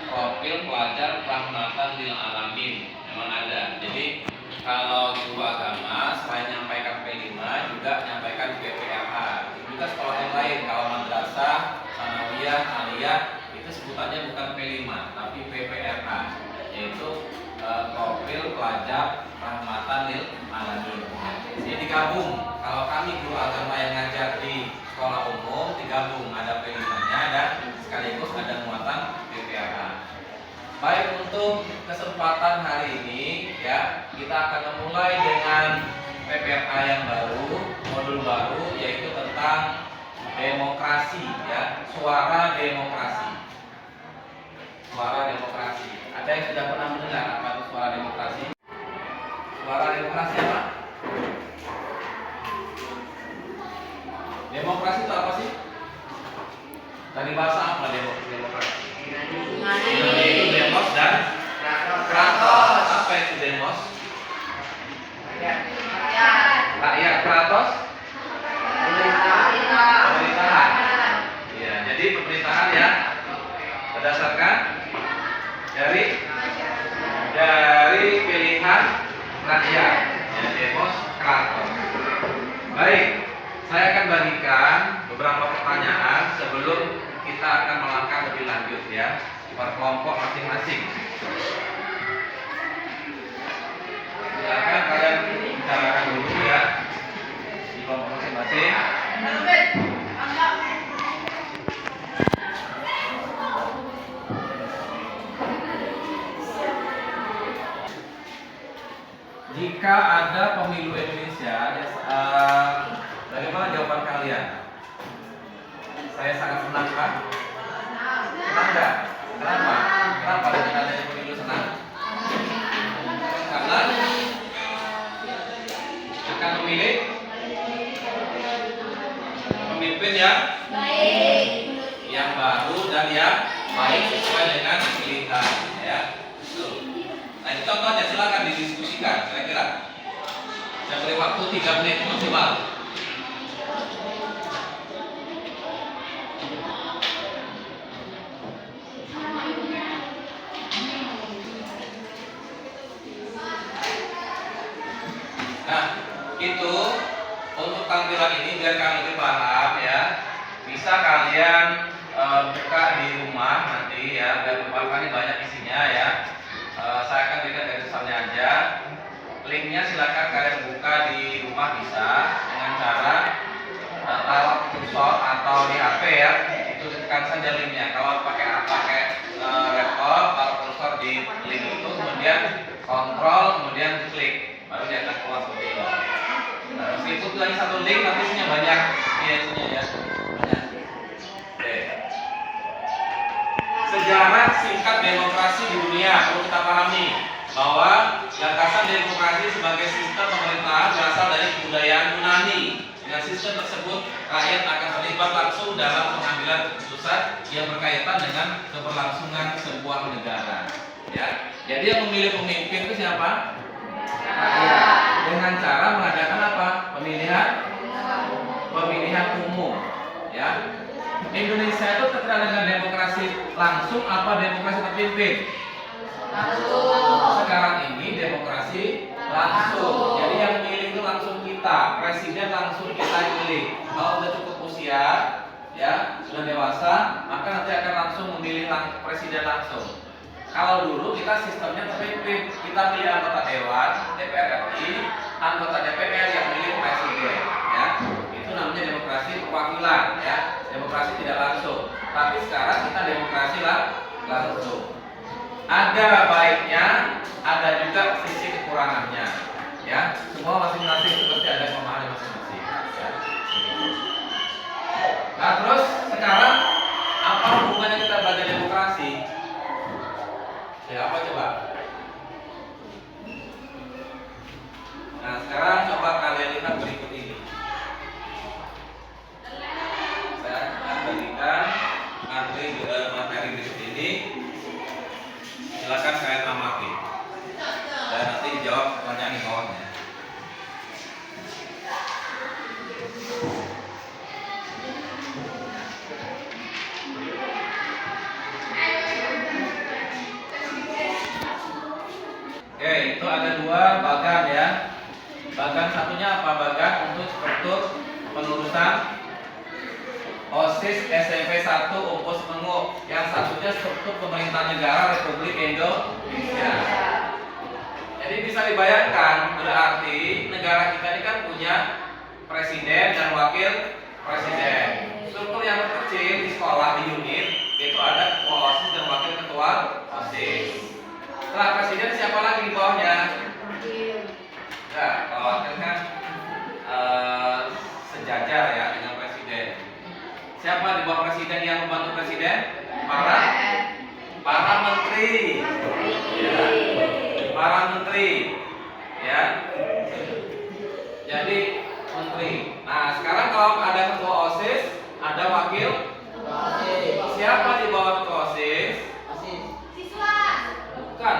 profil pelajar rahmatan lil alamin. Memang ada. Jadi kalau guru agama selain menyampaikan P5 juga menyampaikan PPRH. Itu juga sekolah yang lain. Kalau madrasah, sanawiyah, aliyah itu sebutannya bukan P5 tapi PPRH, yaitu profil pelajar rahmatan lil alamin. Jadi digabung. Kalau kami guru agama yang ngajar di sekolah umum digabung, ada P5-nya dan sekaligus ada muatan PPRH. Baik, untuk kesempatan hari ini ya, kita akan memulai dengan PPRH yang baru, modul baru, yaitu tentang demokrasi ya, suara demokrasi. Suara demokrasi. Ada yang sudah pernah mendengar apa itu suara demokrasi? Suara demokrasi apa? Demokrasi itu apa sih? Dari bahasa apa demokrasi? Itu demos dan kratos. Apa itu demos? Rakyat. Kratos? Pemerintahan. Ya, jadi pemerintahan ya berdasarkan dari pilihan rakyat. Ya, demos kratos. Baik, saya akan bagikan beberapa pertanyaan sebelum kita akan melangkah lebih lanjut ya, per kelompok masing-masing. Silakan kalian bicarakan dulu ya di kelompok masing-masing. Jika ada pemilu Indonesia, bagaimana jawaban kalian? Saya sangat senang kan? Senang nggak? Kenapa? Kenapa dengan adanya pemilu senang? Karena akan memilih pemimpin yang baik, yang baru dan yang baik sesuai dengan pilihan ya. Nah, ini contohnya, silakan didiskusikan kira-kira. Saya beri waktu 3 menit maksimal. Nah, itu untuk tampilan ini biar kalian lebih paham ya. Bisa kalian buka di rumah nanti ya, biar ini banyak isinya ya. Saya akan berikan garis-garisnya aja. Linknya silakan kalian buka di rumah bisa dengan cara taruh kursor atau di HP ya. Itu tekan saja linknya. Kalau pakai laptop, taruh kursor di link itu, kemudian kontrol, kemudian klik, baru dia akan keluar seperti ini. Nah, meskipun itu hanya satu link, tapi isinya banyak. Iya, isinya ya. Banyak. Oke. Sejarah singkat demokrasi di dunia perlu kita pahami bahwa gagasan demokrasi sebagai sistem pemerintahan berasal dari kebudayaan Yunani. Dengan sistem tersebut, rakyat akan terlibat langsung dalam pengambilan keputusan yang berkaitan dengan keberlangsungan sebuah negara. Ya, jadi yang memilih pemimpin itu siapa? Rakyat. Dengan cara mengadakan apa? Pemilihan umum. Ya. Indonesia itu terkenal dengan demokrasi langsung apa demokrasi terpimpin? Langsung. Sekarang ini demokrasi langsung. Jadi yang milih itu langsung kita, presiden langsung kita pilih. Kalau sudah cukup usia, ya sudah dewasa, maka nanti akan langsung memilih presiden langsung. Kalau dulu kita sistemnya terpimpin, kita pilih anggota dewan, DPR RI, anggota DPR yang milih presiden. Ya, itu namanya demokrasi perwakilan. Ya, demokrasi tidak langsung. Tapi sekarang kita demokrasi langsung. Ada baiknya, ada juga sisi kekurangannya. Ya, semua masing-masing seperti ada pemahaman masing-masing. Ya. Nah, terus sekarang apa hubungannya kita belajar demokrasi? Ya, apa coba? Nah, sekarang coba kalian lihat berikut ini. Saya akan berikan materi berikut ini. Silakan kalian amati dan nanti dijawab pertanyaan di bawahnya. itu ada dua bagan ya. Bagan satunya apa? Bagan untuk struktur penurusan OSIS SMP 1 Umpus Menguk. Yang satunya struktur pemerintah negara Republik Indonesia. Jadi bisa dibayangkan, berarti negara kita ini kan punya presiden dan wakil presiden. Struktur yang terkecil di sekolah, di unit, itu ada ketua OSIS dan wakil ketua OSIS. Setelah presiden siapa lagi di bawahnya? Nah, kalau wakil kan sejajar ya dengan presiden. Siapa di bawah presiden yang membantu presiden? Para menteri. Ya. Para menteri. Ya. Jadi menteri. Nah, sekarang kalau ada ketua OSIS, ada wakil OSIS. Siapa di bawah ketua OSIS? Siswa. Bukan,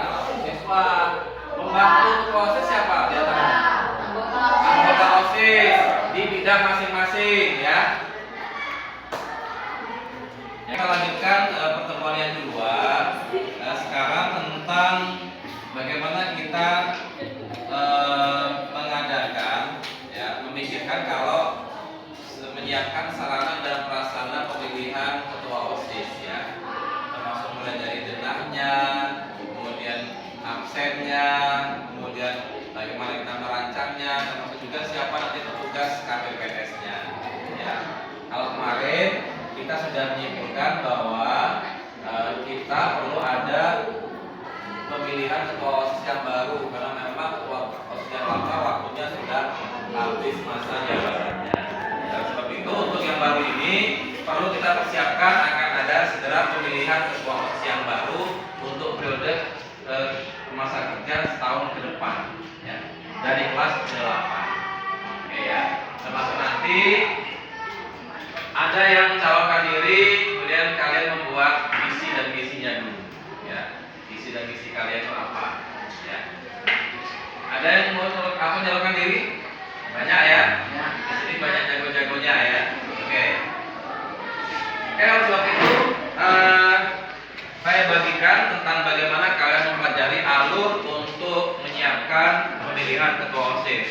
siswa. Pembantu ketua OSIS siapa? Di antara anggota OSIS di bidang masing-masing ya. Kita lanjutkan pertemuan yang kedua. Sekarang tentang bagaimana kita mengadakan, ya, memikirkan kalau menyiapkan sarana dan prasarana pemilihan ketua OSIS ya, termasuk mulai dari denahnya, kemudian absennya, kemudian bagaimana kita merancangnya, termasuk juga siapa nanti petugas KPPS-nya. Ya, kalau kemarin kita sudah menyimpulkan bahwa kita perlu ada pemilihan ketua OSIS yang baru karena memang ketua OSIS yang lama waktunya sudah habis masa jabatannya. Dan sebab itu untuk yang baru ini perlu kita persiapkan akan ada segera pemilihan ketua OSIS yang baru untuk periode masa kerja setahun ke depan ya, dari kelas 8. Oke ya, termasuk nanti ada yang mencalonkan diri, kemudian kalian membuat visi dan misinya dulu. Ya, visi dan misi kalian itu apa? Ya. Ada yang mau mencalonkan diri? Banyak ya? Di sini banyak jago-jagonya ya. Oke. Oleh sebab itu saya bagikan tentang bagaimana kalian mempelajari alur untuk menyiapkan pemilihan ketua OSIS.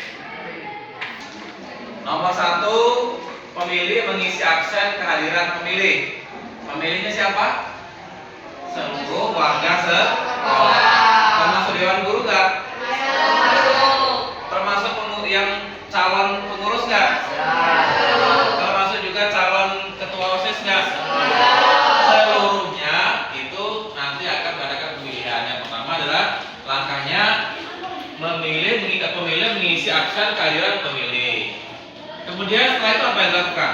Nomor 1, pemilih mengisi absen kehadiran pemilih. Pemilihnya siapa? Seluruh warga sekolah. Termasuk dewan guru nggak? Termasuk yang calon pengurus nggak? Termasuk juga calon ketua OSIS nggak? Seluruhnya itu nanti akan mengadakan pemilihan. Yang pertama adalah langkahnya pemilih mengisi absen kehadiran pemilih. Kemudian setelah itu apa yang dilakukan?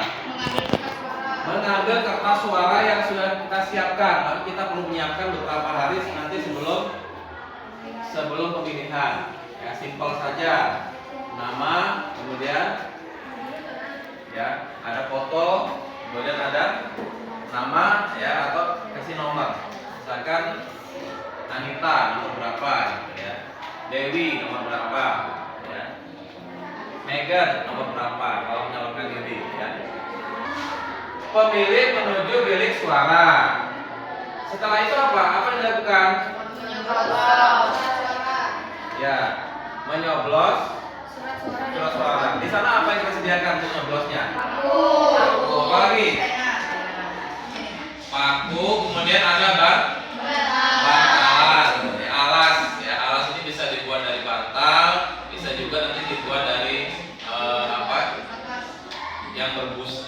Mengambil kertas suara yang sudah kita siapkan. Lalu kita perlu menyiapkan beberapa hari nanti sebelum pemilihan. Ya, simpel saja. Nama, kemudian ya ada foto, kemudian ada nama ya atau kasih nomor. Misalkan Anita nomor berapa gitu ya. Dewi nomor berapa ya. Megan nomor berapa kalau menyalurkan diri ya. Pemilih menuju bilik suara. Setelah itu apa? Apa yang dilakukan? Ya, menyoblos surat suara. Di sana apa yang kita sediakan untuk nyoblosnya? Paku. Apa lagi? Paku. Kemudian ada bantal. Alas. Ya, alas ini bisa dibuat dari bantal, bisa juga nanti dibuat dari yang berbus,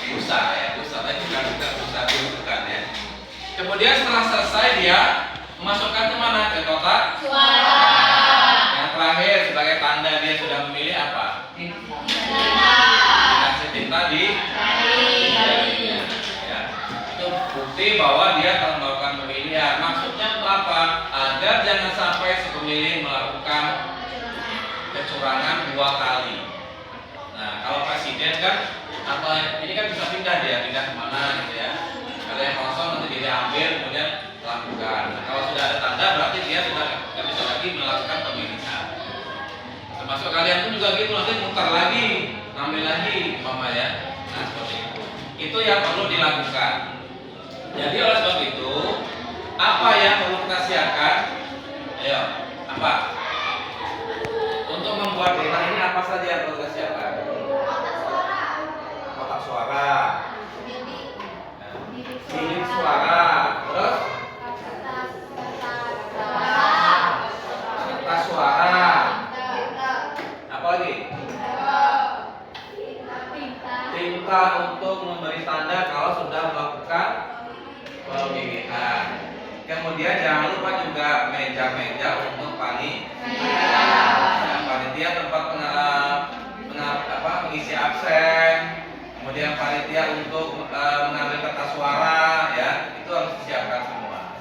busa ya, busa. Tapi bukan busa bukan ya. Kemudian setelah selesai dia memasukkan kemana? Ke kotak suara. Yang terakhir sebagai tanda dia sudah memilih apa? Dikasih tinta di jarinya. Ya. Itu bukti bahwa dia telah melakukan pemilihan. Maksudnya untuk apa? Agar jangan sampai si pemilih melakukan kecurangan 2 kali. Nah, kalau presiden kan atau ini kan bisa pindah kemana gitu ya. Kalau yang kosong nanti dia ambil kemudian lakukan. Nah, kalau sudah ada tanda berarti dia sudah tidak bisa lagi melakukan pemilihan. Termasuk kalian pun juga gitu, nanti mutar lagi, ambil lagi umpama ya. Nah, seperti itu. Itu yang perlu dilakukan. Jadi oleh sebab itu apa yang kita siapkan? Ayo, apa? Untuk membuat berita ini apa saja yang perlu kita siapkan? Kotak suara, bilik suara, terus kertas suara, apa lagi? Tinta untuk memberi tanda kalau sudah melakukan pemilihan. Kemudian jangan lupa juga meja-meja untuk panitia. Panitia tempat mengisi absen. Kemudian panitia untuk mengambil kertas suara, ya itu harus disiapkan semua.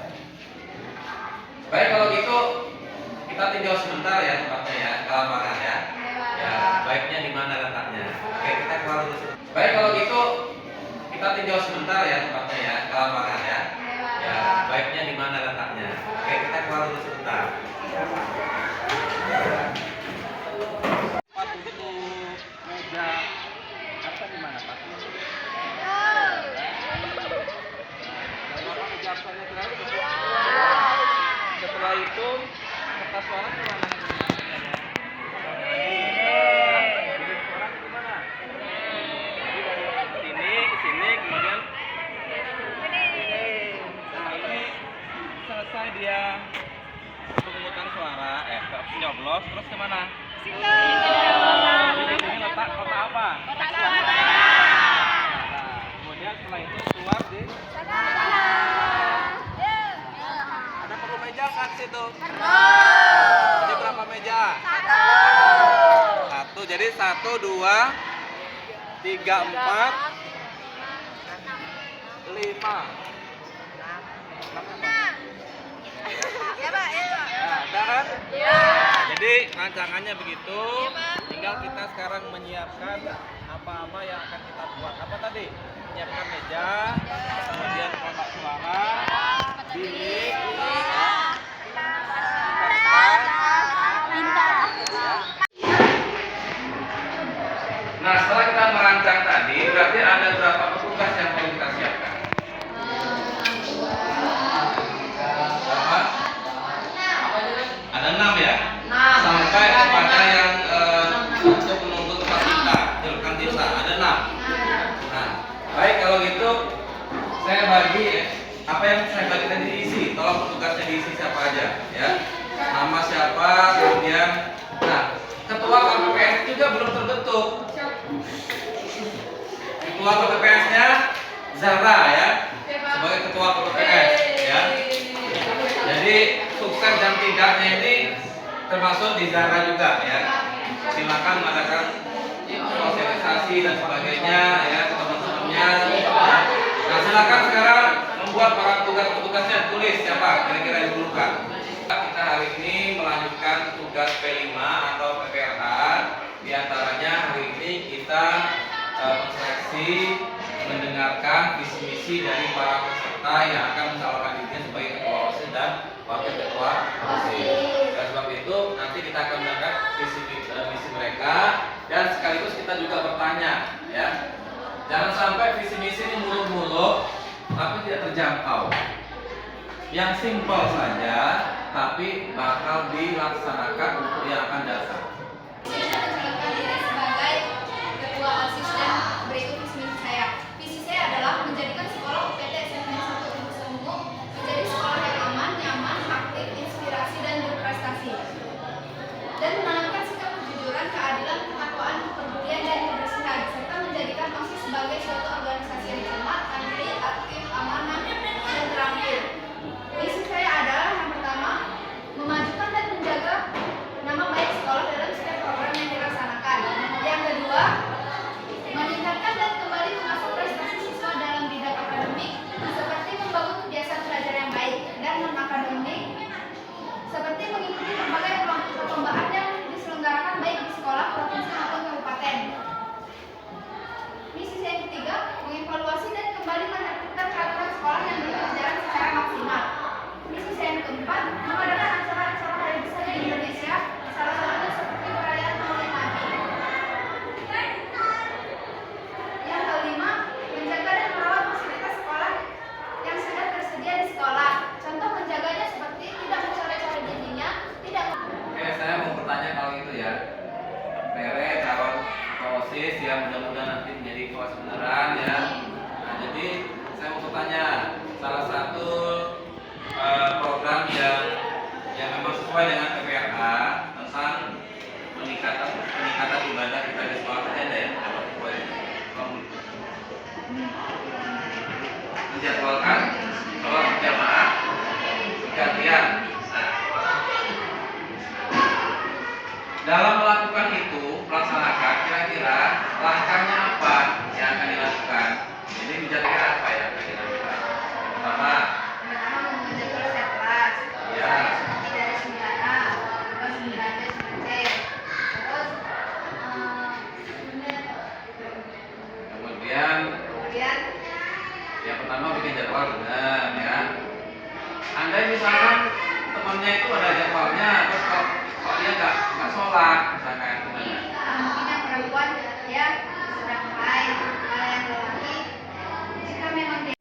Baik, kalau gitu kita tinjau sebentar ya tempatnya ya, ke lapangan ya. Ya, baiknya di mana letaknya? Oke, kita keluar dulu. Baik, kalau gitu kita tinjau sebentar ya tempatnya ya, ke lapangan ya. Ya, baiknya di mana letaknya? Oke, kita keluar dulu sebentar. Tempat untuk meja apa di mana, Pak? Meja absennya terakhir. Setelah itu kertas suara di mana? Dia pemungutan suara, nyoblos, terus kemana? Jadi ini letak kotak apa? Kotak suara. Kemudian setelah itu keluar di sana. Ada perlu meja kan situ? Jadi berapa meja? Satu. Jadi 1, 2, 3, 4, 5. Kan? Ya. Jadi rancangannya begitu. Tinggal kita sekarang menyiapkan apa-apa yang akan kita buat. Apa tadi? Menyiapkan meja, kemudian kotak suara, bilik, Nah, setelah kita merancang tadi, berarti ada berapa petugas yang perlu kita siapkan? Ada 6 ya? Sampai kepada yang untuk menunggu tempat kita, julukan desa, ada 6. Nah, baik kalau gitu saya bagi apa yang saya bagi tadi diisi. Tolong petugasnya diisi siapa aja ya. Nama siapa, kemudian ketua KPPS juga belum terbentuk. Ketua KPPS-nya Zara ya, sebagai ketua KPPS ya. Jadi sukses dan tidaknya ini termasuk di Zara juga ya. Silakan mengadakan sosialisasi dan sebagainya ya ke teman-temannya. Nah, silakan sekarang membuat para petugas-petugasnya, tulis siapa kira-kira yang diperlukan. Kita hari ini melanjutkan tugas P5 atau PPRH. Di antaranya hari ini kita menseleksi, mendengarkan visi misi dari para peserta yang akan mencalonkan dirinya sebagai ketua OSIS dan wakil ketua OSIS. Dan sebab itu nanti kita akan mendengar visi misi mereka dan sekaligus kita juga bertanya ya. Jangan sampai visi misi ini muluk-muluk tapi tidak terjangkau. Yang simpel saja tapi bakal dilaksanakan untuk yang akan datang. Sebagai ketua OSIS dan berikut visi misi saya. Visi saya adalah menjadikan sekolah UPT SMP 1 Ibu Semu menjadi sekolah yang aman, nyaman, aktif, inspirasi dan berprestasi. Dan menanamkan sikap kejujuran, keadilan, ketakwaan, kepedulian dan kebersihan serta menjadikan OSIS sebagai suatu organisasi yang cermat, mandiri, aktif, amanah dan terampil. Misi saya adalah yang pertama, memajukan dan menjaga nama baik sekolah dalam menjadwalkan sholat berjamaah gantian. Nah, dalam melakukan itu, melaksanakan, kira-kira langkahnya apa yang akan dilakukan? Jadi kira-kira apa yang akan dilakukan? Pertama, mengajar set kelas. ya, Seperti dari 9A, terus 9B, 9C. Terus kemudian yang pertama bikin jadwal benar ya. Andai misalkan temannya itu ada jadwalnya, terus kok dia nggak sholat, misalkan gimana? mungkin yang perempuan ya sedang haid, kalau yang lelaki jika memang dia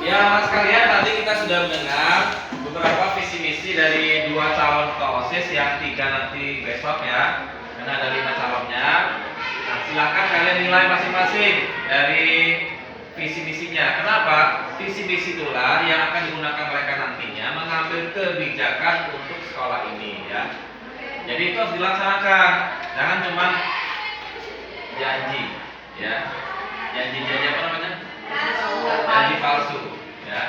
Ya mas sekalian, tadi kita sudah mendengar beberapa visi misi dari 2 calon ketua OSIS, yang 3 nanti besok ya, karena ada 5 calonnya. Nah, silakan kalian nilai masing-masing dari visi misinya. Kenapa? Visi misi itulah yang akan digunakan mereka nantinya mengambil kebijakan untuk sekolah ini ya. Jadi itu harus dilaksanakan, jangan cuma janji ya. Janji apa namanya? Janji palsu ya.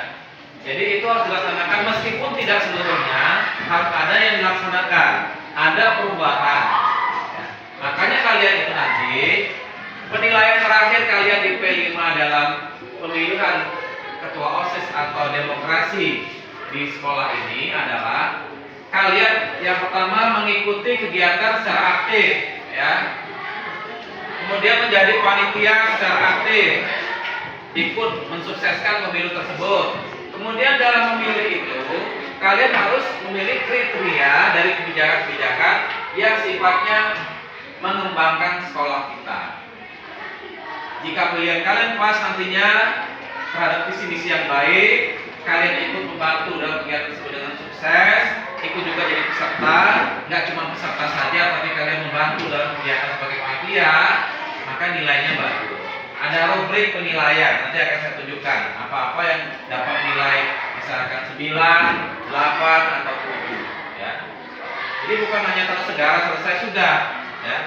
Jadi itu harus dilaksanakan meskipun tidak seluruhnya, harus ada yang dilaksanakan, ada perubahan ya. Makanya kalian itu nanti penilaian terakhir kalian di P5 dalam pemilihan ketua OSIS atau demokrasi di sekolah ini adalah kalian yang pertama mengikuti kegiatan secara aktif ya. Kemudian menjadi panitia secara aktif, ikut mensukseskan pemilu tersebut. Kemudian dalam memilih itu, kalian harus memilih kriteria dari kebijakan-kebijakan yang sifatnya mengembangkan sekolah kita. Jika pilihan kalian pas nantinya terhadap visi misi yang baik, kalian ikut membantu dalam kegiatan tersebut dengan sukses, ikut juga jadi peserta, nggak cuma peserta saja, tapi kalian membantu dalam kegiatan sebagai panitia, maka nilainya bagus. Ada rubrik penilaian, nanti akan saya tunjukkan apa-apa yang dapat nilai misalkan 9, 8 atau 7 ya. Jadi bukan hanya tahu segara selesai sudah ya.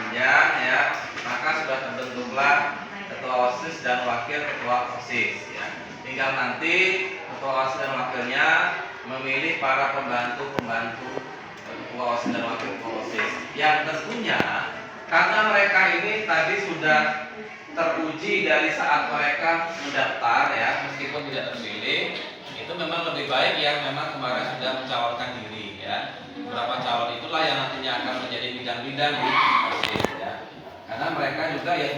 panjang ya, maka sudah terbentuklah ketua OSIS dan wakil ketua OSIS ya. Tinggal nanti ketua OSIS dan wakilnya memilih para pembantu-pembantu ketua OSIS dan wakil ketua OSIS. Yang tentunya karena mereka ini tadi sudah teruji dari saat mereka mendaftar ya, meskipun tidak terpilih, itu memang lebih baik yang memang kemarin sudah mencalonkan diri ya. Beberapa calon itulah yang nantinya akan menjadi bidang-bidang di OSIS ya. Karena mereka juga ya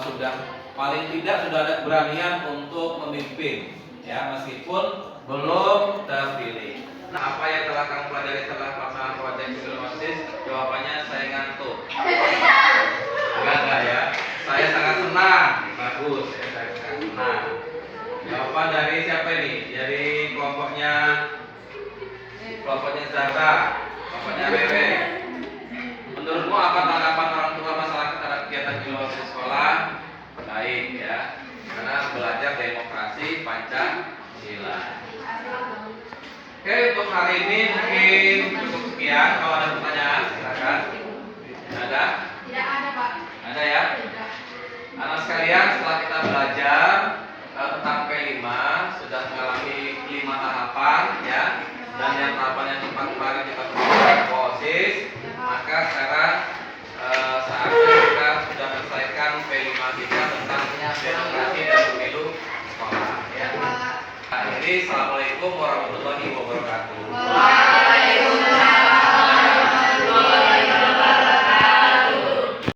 sudah paling tidak sudah ada keberanian untuk memimpin ya, meskipun belum terpilih. Nah, apa yang telah kamu pelajari setelah pelaksanaan proyek studi OSIS? Jawabannya saya ngantuk. Enggak ya. Saya sangat senang. Bagus ya, saya sangat senang. Jawaban dari siapa ini? Dari kelompoknya Zara, kelompoknya Rere. Menurutmu apa tanggapan orang tua masyarakat terhadap kegiatan di luar sekolah? Baik ya, karena belajar demokrasi Pancasila. Oke, untuk hari ini mungkin cukup sekian. Kalau ada pertanyaan silakan. Ada? Tidak ada, Pak. Ada ya? Anak sekalian, setelah kita belajar tentang P5 sudah mengalami 5 tahapan ya, dan yang tahapan yang keempat kemarin kita belajar OSIS, maka sekarang saatnya kita sudah menyelesaikan P5 kita tentang demokrasi dan pemilu sekolah ya. Akhiri, assalamualaikum warahmatullahi wabarakatuh.